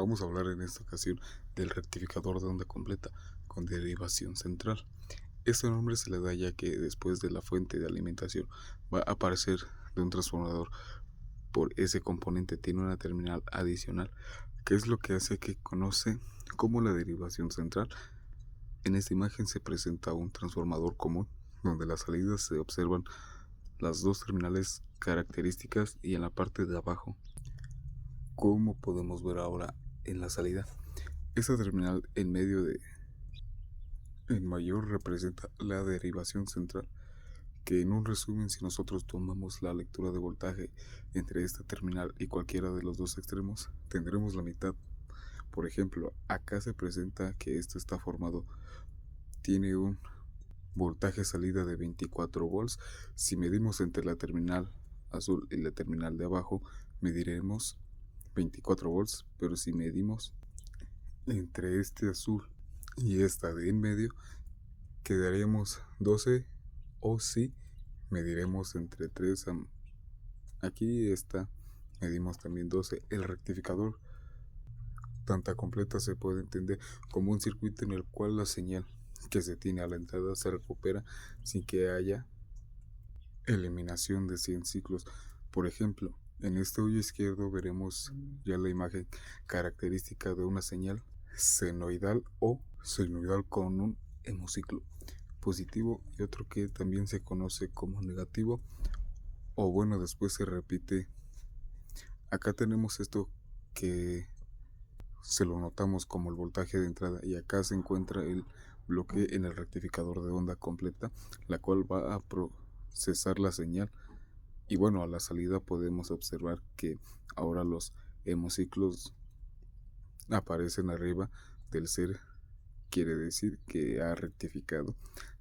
Vamos a hablar en esta ocasión del rectificador de onda completa con derivación central. Este nombre se le da ya que después de la fuente de alimentación va a aparecer de un transformador por ese componente tiene una terminal adicional, que es lo que hace que conoce como la derivación central. En esta imagen se presenta un transformador común donde las salidas se observan las dos terminales características y en la parte de abajo, como podemos ver ahora en la salida, esta terminal en mayor representa la derivación central, que en un resumen, si nosotros tomamos la lectura de voltaje entre esta terminal y cualquiera de los dos extremos, tendremos la mitad. Por ejemplo, acá se presenta que esto está formado, tiene un voltaje salida de 24 volts. Si medimos entre la terminal azul y la terminal de abajo, mediremos 24 volts, pero si medimos entre este azul y esta de en medio, quedaríamos 12, o si mediremos entre 3 aquí está, medimos también 12. El rectificador tanta completa se puede entender como un circuito en el cual la señal que se tiene a la entrada se recupera sin que haya eliminación de 100 ciclos. Por ejemplo, en este hoyo izquierdo veremos ya la imagen característica de una señal senoidal o senoidal con un hemociclo positivo y otro que también se conoce como negativo, o bueno, después se repite. Acá tenemos esto que se lo notamos como el voltaje de entrada y acá se encuentra el bloque en el rectificador de onda completa, la cual va a procesar la señal. Y bueno, a la salida podemos observar que ahora los hemociclos aparecen arriba del ser, quiere decir que ha rectificado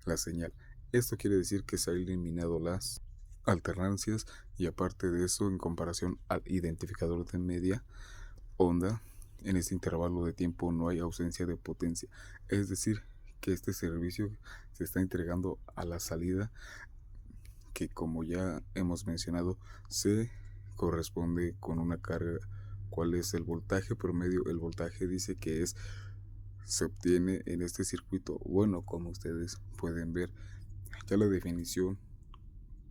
la señal. Esto quiere decir que se ha eliminado las alternancias y aparte de eso, en comparación al identificador de media onda, en este intervalo de tiempo no hay ausencia de potencia. Es decir, que este servicio se está entregando a la salida, que como ya hemos mencionado, se corresponde con una carga. ¿Cuál es el voltaje promedio? El voltaje dice que se obtiene en este circuito. Bueno, como ustedes pueden ver, ya la definición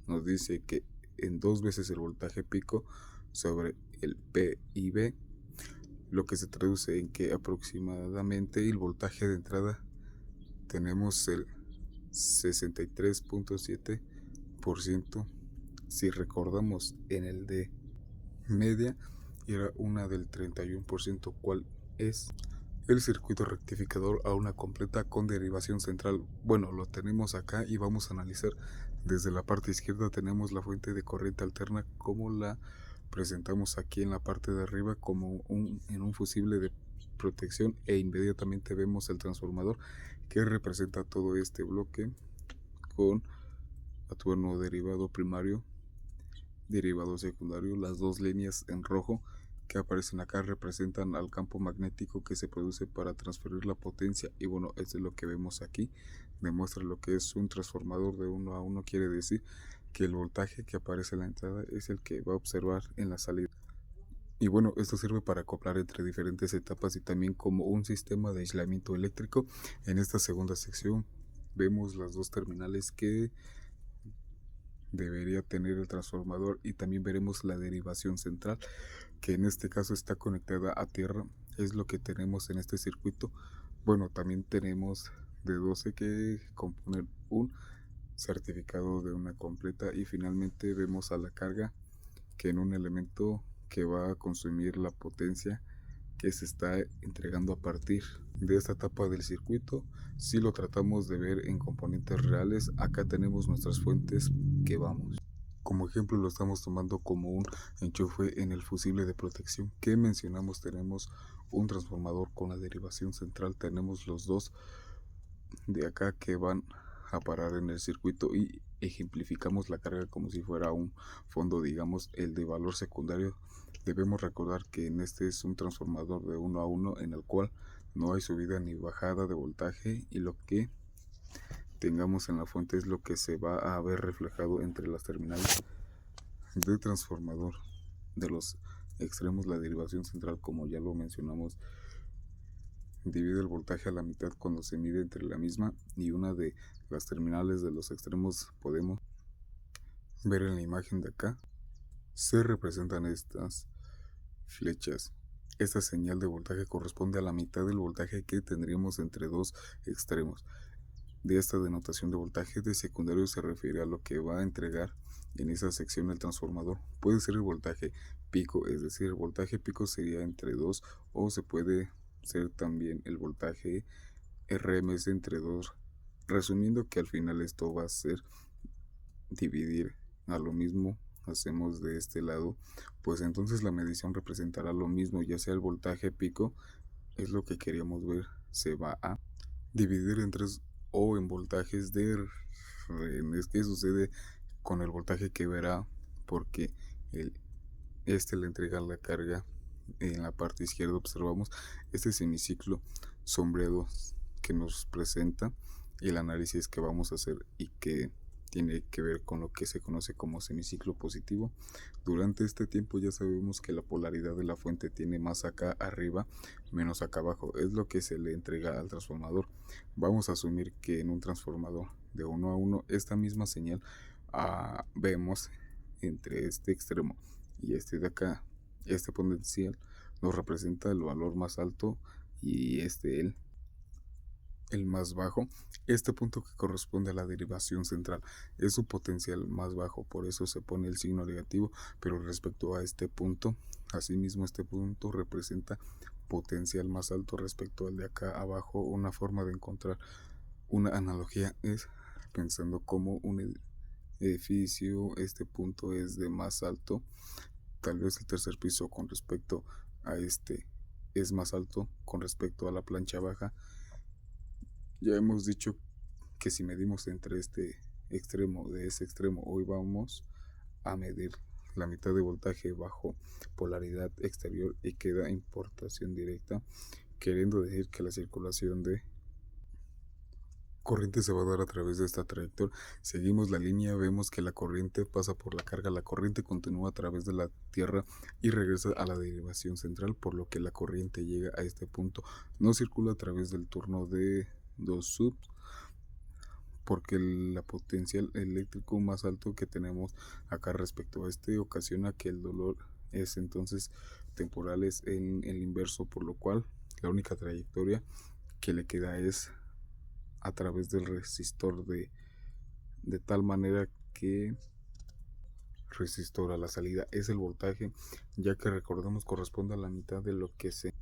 nos dice que en 2 veces el voltaje pico sobre el PIB, lo que se traduce en que aproximadamente el voltaje de entrada tenemos el 63.7%. Si recordamos, en el de media era una del 31%, cual es el circuito rectificador a una completa con derivación central. Bueno, lo tenemos acá y vamos a analizar. Desde la parte izquierda tenemos la fuente de corriente alterna, como la presentamos aquí en la parte de arriba como en un fusible de protección, e inmediatamente vemos el transformador que representa todo este bloque con atuerno derivado primario, derivado secundario. Las dos líneas en rojo que aparecen acá representan al campo magnético que se produce para transferir la potencia, y bueno, esto es lo que vemos aquí. Demuestra lo que es un transformador de 1 a 1, quiere decir que el voltaje que aparece en la entrada es el que va a observar en la salida. Y bueno, esto sirve para acoplar entre diferentes etapas y también como un sistema de aislamiento eléctrico. En esta segunda sección vemos las dos terminales que debería tener el transformador y también veremos la derivación central, que en este caso está conectada a tierra. Es lo que tenemos en este circuito. Bueno, también tenemos de 12 que componen un certificado de una completa, y finalmente vemos a la carga, que en un elemento que va a consumir la potencia que se está entregando a partir de esta etapa del circuito. Si lo tratamos de ver en componentes reales, acá tenemos nuestras fuentes que vamos. Como ejemplo lo estamos tomando como un enchufe en el fusible de protección que mencionamos. Tenemos un transformador con la derivación central, tenemos los dos de acá que van a parar en el circuito y ejemplificamos la carga como si fuera un fondo, digamos, el de valor secundario. Debemos recordar que en este es un transformador de 1 a 1 en el cual no hay subida ni bajada de voltaje, y lo que tengamos en la fuente es lo que se va a ver reflejado entre las terminales de transformador de los extremos, la derivación central, como ya lo mencionamos, divide el voltaje a la mitad cuando se mide entre la misma y una de las terminales de los extremos. Podemos ver en la imagen de acá, se representan estas flechas. Esta señal de voltaje corresponde a la mitad del voltaje que tendríamos entre dos extremos. De esta denotación de voltaje de secundario se refiere a lo que va a entregar en esa sección el transformador. Puede ser el voltaje pico, es decir, el voltaje pico sería entre 2, o se puede ser también el voltaje RMS entre 2. Resumiendo que al final esto va a ser dividir a lo mismo. Hacemos de este lado, pues entonces la medición representará lo mismo, ya sea el voltaje pico, es lo que queríamos ver, se va a dividir en 3 o en voltajes de es que sucede con el voltaje que verá, porque le entrega la carga. En la parte izquierda observamos este semiciclo sombreado que nos presenta y el análisis que vamos a hacer y que tiene que ver con lo que se conoce como semiciclo positivo. Durante este tiempo ya sabemos que la polaridad de la fuente tiene más acá arriba menos acá abajo, es lo que se le entrega al transformador. Vamos a asumir que en un transformador de 1 a 1 esta misma señal vemos entre este extremo y este de acá, este potencial nos representa el valor más alto y el más bajo. Este punto que corresponde a la derivación central es su potencial más bajo, por eso se pone el signo negativo, pero respecto a este punto, asimismo este punto representa potencial más alto respecto al de acá abajo. Una forma de encontrar una analogía es pensando como un edificio, este punto es de más alto, tal vez el tercer piso con respecto a este es más alto con respecto a la plancha baja. Ya hemos dicho que si medimos entre este extremo de ese extremo, hoy vamos a medir la mitad de voltaje bajo polaridad exterior y queda importación directa, queriendo decir que la circulación de corriente se va a dar a través de esta trayectoria. Seguimos la línea, vemos que la corriente pasa por la carga, la corriente continúa a través de la tierra y regresa a la derivación central, por lo que la corriente llega a este punto. No circula a través del turno de 2 subs, porque la potencial eléctrico más alto que tenemos acá respecto a este ocasiona que el dolor es entonces temporal, es en el inverso, por lo cual la única trayectoria que le queda es a través del resistor de tal manera que resistor a la salida es el voltaje, ya que recordemos corresponde a la mitad de lo que se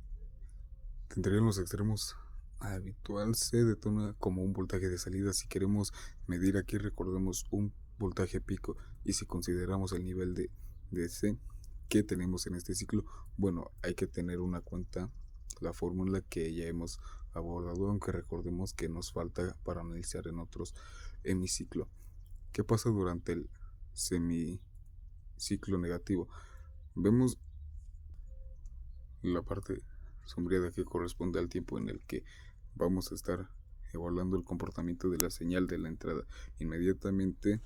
tendría en los extremos habitual. Se detona como un voltaje de salida. Si queremos medir aquí, recordemos un voltaje pico, y si consideramos el nivel de C que tenemos en este ciclo, bueno, hay que tener una cuenta la fórmula que ya hemos abordado, aunque recordemos que nos falta para analizar en otros hemiciclo. ¿Qué pasa durante el semiciclo negativo? Vemos la parte sombreada que corresponde al tiempo en el que vamos a estar evaluando el comportamiento de la señal de la entrada. Inmediatamente,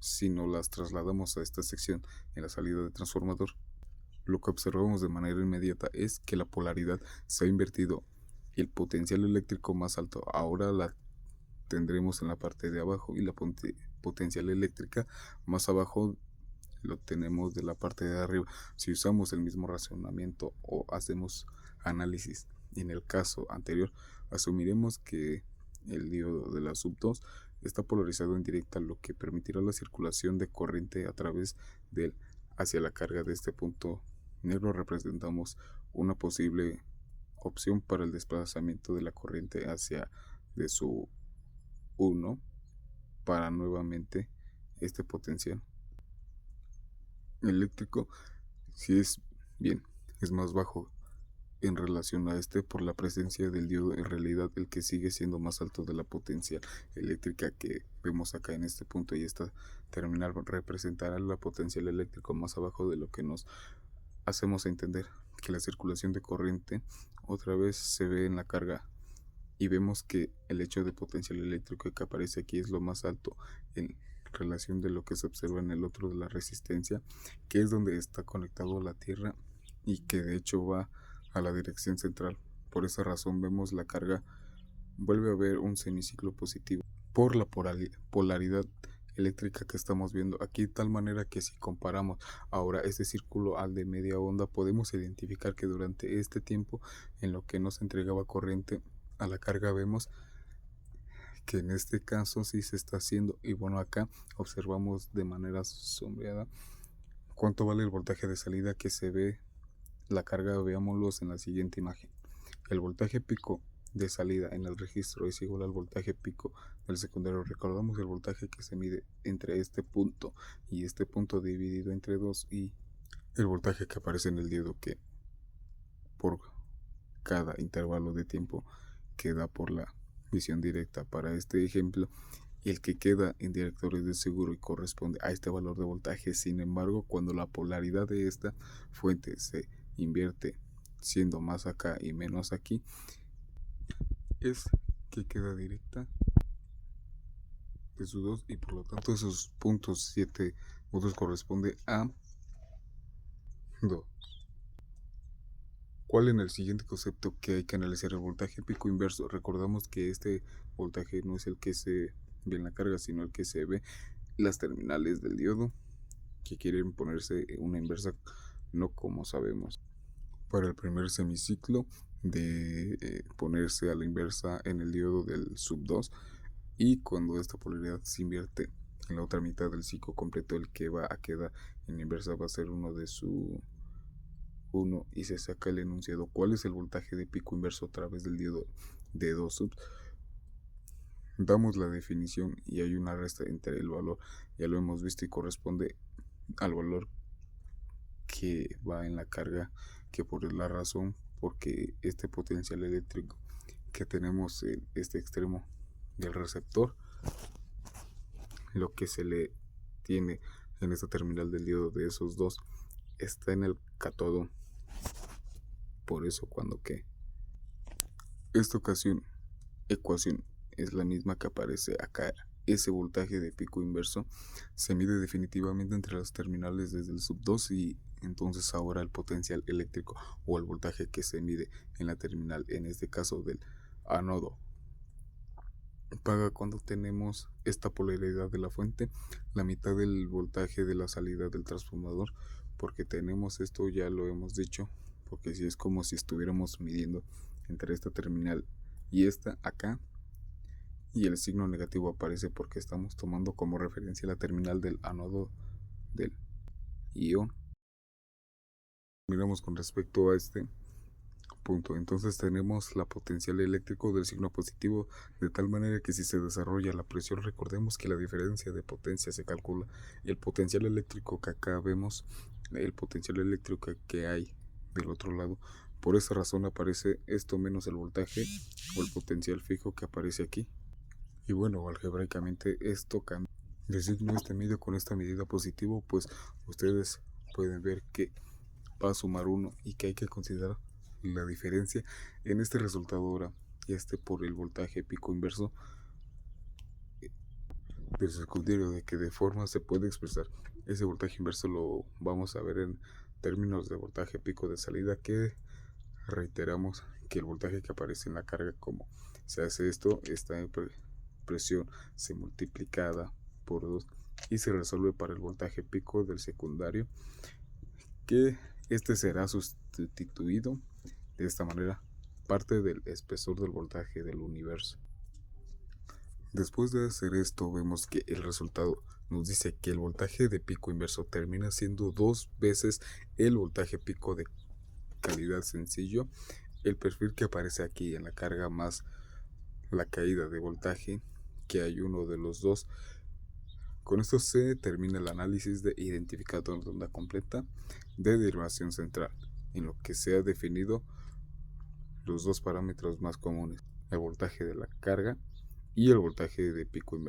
si nos las trasladamos a esta sección en la salida de transformador, lo que observamos de manera inmediata es que la polaridad se ha invertido y el potencial eléctrico más alto ahora la tendremos en la parte de abajo, y la potencial eléctrica más abajo lo tenemos de la parte de arriba. Si usamos el mismo razonamiento o hacemos análisis en el caso anterior, asumiremos que el diodo de la sub 2 está polarizado en directa, lo que permitirá la circulación de corriente a través de él hacia la carga. De este punto negro representamos una posible opción para el desplazamiento de la corriente hacia de su 1 para nuevamente este potencial eléctrico, si es bien, es más bajo en relación a este por la presencia del diodo. En realidad el que sigue siendo más alto de la potencial eléctrica que vemos acá en este punto, y esta terminal representará la potencial eléctrico más abajo, de lo que nos hacemos entender que la circulación de corriente otra vez se ve en la carga, y vemos que el hecho de potencial eléctrico que aparece aquí es lo más alto en relación de lo que se observa en el otro de la resistencia, que es donde está conectado a la Tierra y que de hecho va a la dirección central. Por esa razón vemos la carga, vuelve a haber un semiciclo positivo por la polaridad eléctrica que estamos viendo aquí, de tal manera que si comparamos ahora este círculo al de media onda, podemos identificar que durante este tiempo en lo que nos entregaba corriente a la carga, vemos que en este caso sí se está haciendo. Y bueno, acá observamos de manera sombreada cuánto vale el voltaje de salida que se ve la carga. Veámoslos en la siguiente imagen. El voltaje pico de salida en el registro es igual al voltaje pico del secundario. Recordamos el voltaje que se mide entre este punto y este punto dividido entre 2, y el voltaje que aparece en el diodo, que por cada intervalo de tiempo queda por la visión directa para este ejemplo, y el que queda en directores de seguro y corresponde a este valor de voltaje. Sin embargo, cuando la polaridad de esta fuente se invierte, siendo más acá y menos aquí, es que queda directa de sus dos, y por lo tanto esos puntos 7 voltios corresponde a 2. ¿Cuál en el siguiente concepto que hay que analizar? El voltaje pico inverso. Recordamos que este voltaje no es el que se ve en la carga, sino el que se ve en las terminales del diodo, que quieren ponerse una inversa, no como sabemos. Para el primer semiciclo de ponerse a la inversa en el diodo del sub 2, y cuando esta polaridad se invierte en la otra mitad del ciclo completo, el que va a quedar en inversa va a ser uno de su 1, y se saca el enunciado. ¿Cuál es el voltaje de pico inverso a través del diodo de 2 subs? Damos la definición y hay una resta entre el valor, ya lo hemos visto, y corresponde al valor que va en la carga, que por la razón porque este potencial eléctrico que tenemos en este extremo del receptor, lo que se le tiene en esta terminal del diodo de esos dos, está en el cátodo. Por eso cuando que esta ecuación es la misma que aparece acá, ese voltaje de pico inverso se mide definitivamente entre las terminales desde el sub 2, y entonces ahora el potencial eléctrico o el voltaje que se mide en la terminal, en este caso del ánodo, paga cuando tenemos esta polaridad de la fuente la mitad del voltaje de la salida del transformador, porque tenemos esto, ya lo hemos dicho, porque si es como si estuviéramos midiendo entre esta terminal y esta acá, y el signo negativo aparece porque estamos tomando como referencia la terminal del ánodo del ion. Miramos con respecto a este punto, entonces tenemos la potencial eléctrico del signo positivo, de tal manera que si se desarrolla la presión, recordemos que la diferencia de potencia se calcula, y el potencial eléctrico que acá vemos, el potencial eléctrico que hay del otro lado, por esa razón aparece esto menos el voltaje o el potencial fijo que aparece aquí. Y bueno, algebraicamente esto cambia. De signo este medio con esta medida positivo, pues ustedes pueden ver que va a sumar 1 y que hay que considerar la diferencia en este resultado ahora, y por el voltaje pico inverso del secundario, de que de forma se puede expresar ese voltaje inverso. Lo vamos a ver en términos de voltaje pico de salida, que reiteramos que el voltaje que aparece en la carga, como se hace esto, esta presión se multiplicada por 2 y se resuelve para el voltaje pico del secundario, que este será sustituido de esta manera, parte del espesor del voltaje del universo. Después de hacer esto, vemos que el resultado nos dice que el voltaje de pico inverso termina siendo 2 veces el voltaje pico de calidad sencillo. El perfil que aparece aquí en la carga más la caída de voltaje, que hay uno de los dos. Con esto se termina el análisis de identificador de onda completa de derivación central, en lo que se ha definido los dos parámetros más comunes, el voltaje de la carga y el voltaje de pico inverso.